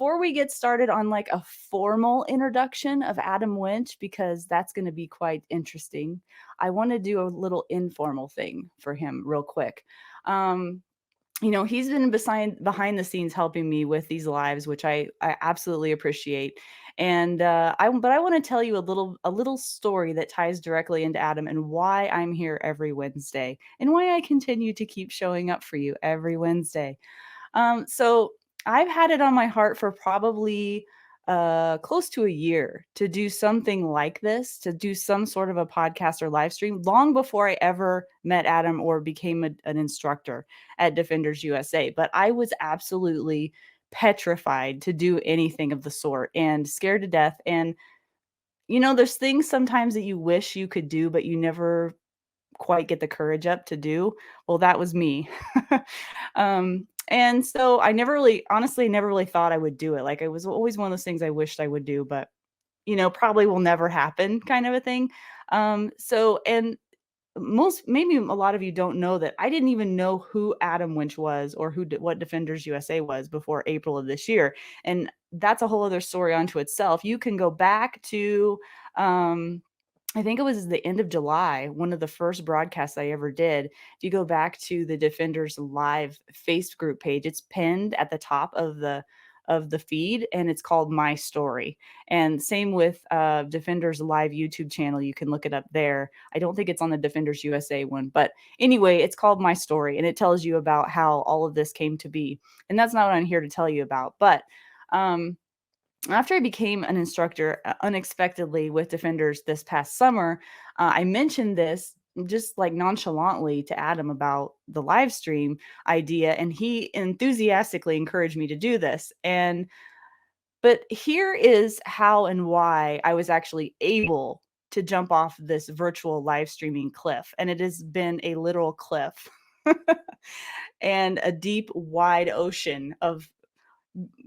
before we get started on like a formal introduction of Adam Winch, because that's going to be quite interesting, I want to do a little informal thing for him real quick. Um, he's been behind the scenes helping me with these lives, which I absolutely appreciate. And but I want to tell you a little story that ties directly into Adam and why I'm here every Wednesday and why I continue to keep showing up for you every Wednesday. So I've had it on my heart for probably close to a year to do something like this, to do some sort of a podcast or live stream long before I ever met Adam or became an instructor at Defenders USA. But I was absolutely petrified to do anything of the sort and scared to death. And, there's things sometimes that you wish you could do, but you never quite get the courage up to do. Well, that was me. And so I never really, honestly, never really thought I would do it. Like it was always one of those things I wished I would do, but probably will never happen kind of a thing. And maybe a lot of you don't know that I didn't even know who Adam Winch was or what Defenders USA was before April of this year. And that's a whole other story unto itself. You can go back to, I think it was the end of July, one of the first broadcasts I ever did. If you go back to the Defenders Live Facebook group page, it's pinned at the top of the feed, and it's called My Story. And same with Defenders Live YouTube channel. You can look it up there. I don't think it's on the Defenders USA one, but anyway, it's called My Story, and it tells you about how all of this came to be. And that's not what I'm here to tell you about, but after I became an instructor unexpectedly with Defenders this past summer, I mentioned this just like nonchalantly to Adam about the live stream idea, and he enthusiastically encouraged me to do this. But here is how and why I was actually able to jump off this virtual live streaming cliff, and it has been a literal cliff and a deep, wide ocean of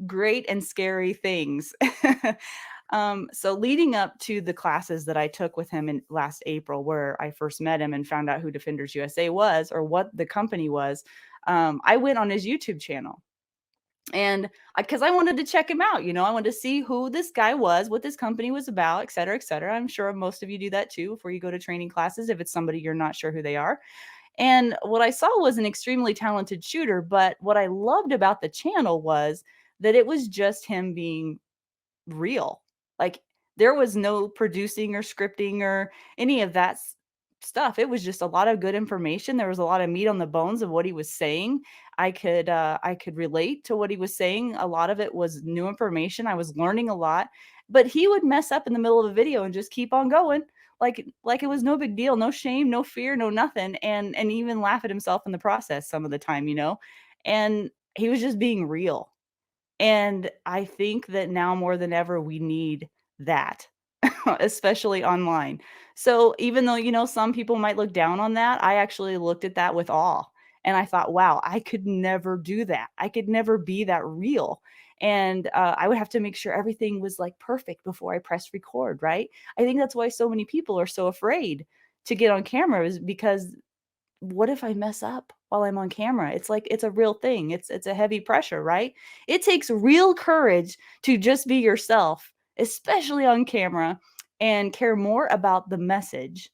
great and scary things. So leading up to the classes that I took with him in last April, where I first met him and found out who Defenders USA was or what the company was, I went on his YouTube channel. And because I wanted to check him out, I wanted to see who this guy was, what this company was about, et cetera, et cetera. I'm sure most of you do that too before you go to training classes if it's somebody you're not sure who they are. And what I saw was an extremely talented shooter, but what I loved about the channel was that it was just him being real. Like there was no producing or scripting or any of that stuff. It was just a lot of good information. There was a lot of meat on the bones of what he was saying. I could relate to what he was saying. A lot of it was new information. I was learning a lot, but he would mess up in the middle of a video and just keep on going. Like it was no big deal, no shame, no fear, no nothing, and even laugh at himself in the process some of the time, and he was just being real. And I think that now more than ever, we need that, especially online. So even though, some people might look down on that, I actually looked at that with awe. And I thought, wow, I could never do that. I could never be that real. And I would have to make sure everything was like perfect before I pressed record, right? I think that's why so many people are so afraid to get on camera, is because what if I mess up while I'm on camera? It's like, it's a real thing. It's a heavy pressure, right? It takes real courage to just be yourself, especially on camera, and care more about the message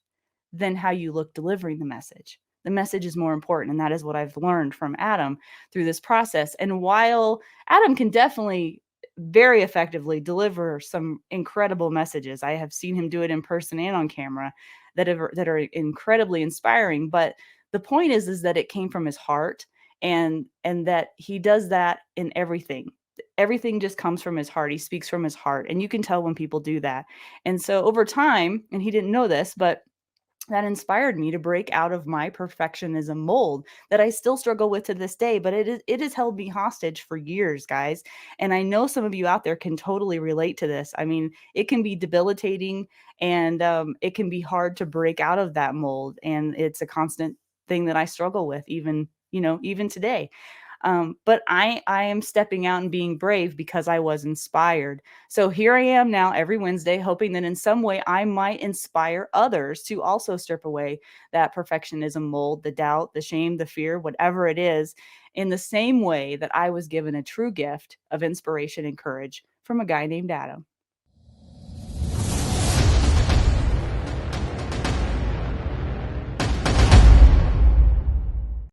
than how you look delivering the message. The message is more important, and that is what I've learned from Adam through this process. And while Adam can definitely very effectively deliver some incredible messages, I have seen him do it in person and on camera that are incredibly inspiring, but the point is that it came from his heart, and that he does that in everything. Everything just comes from his heart. He speaks from his heart, and you can tell when people do that. And so over time, and he didn't know this, but that inspired me to break out of my perfectionism mold that I still struggle with to this day, but it has held me hostage for years, guys. And I know some of you out there can totally relate to this. I mean, it can be debilitating, and it can be hard to break out of that mold. And it's a constant thing that I struggle with, even today. But I am stepping out and being brave because I was inspired. So here I am now every Wednesday, hoping that in some way I might inspire others to also strip away that perfectionism mold, the doubt, the shame, the fear, whatever it is, in the same way that I was given a true gift of inspiration and courage from a guy named Adam.